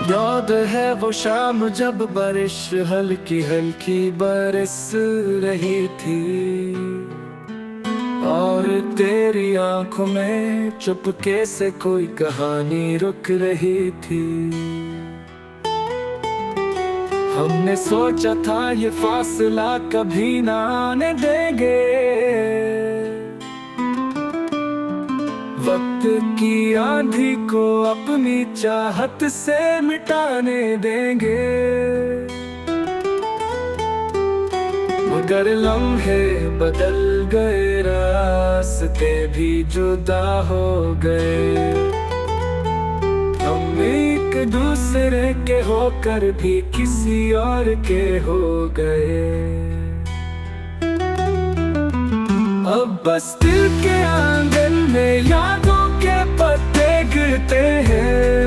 याद है वो शाम जब बारिश हल्की हल्की बरस रही थी और तेरी आंखों में चुपके से कोई कहानी रुक रही थी। हमने सोचा था ये फासला कभी ना आने देंगे, वक्त की आंधी को अपनी चाहत से मिटाने देंगे। मगर लम्हे बदल गए, रास्ते भी जुदा हो गए। हम एक दूसरे के होकर भी किसी और के हो गए। अब बस दिल के आंगन में यादों के पत्ते गिरते हैं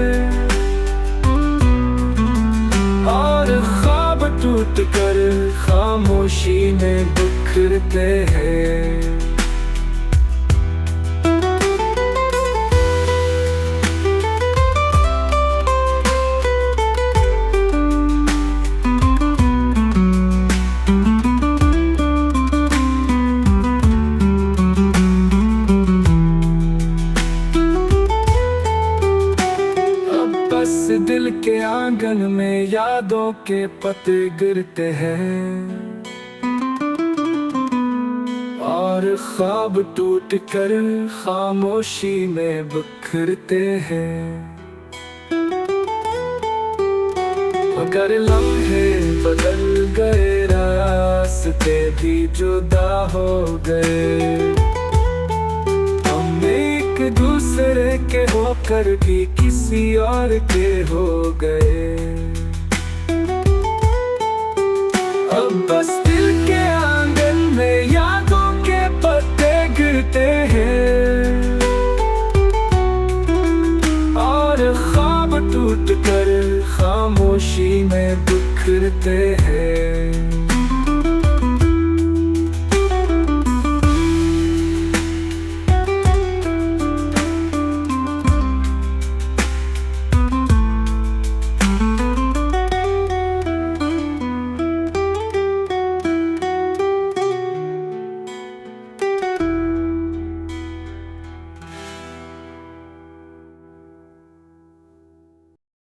और ख्वाब टूट कर खामोशी में बिखरते हैं। दिल के आंगन में यादों के पत्ते गिरते हैं और ख्वाब टूट कर खामोशी में बिखरते हैं। मगर लम्हे बदल गए, रास्ते भी जुदा हो गए। एक दूसरे के होकर भी किसी और के हो गए। अब बस दिल के आंगन में यादों के पत्ते गिरते हैं और ख्वाब टूट कर खामोशी में बिखरते हैं।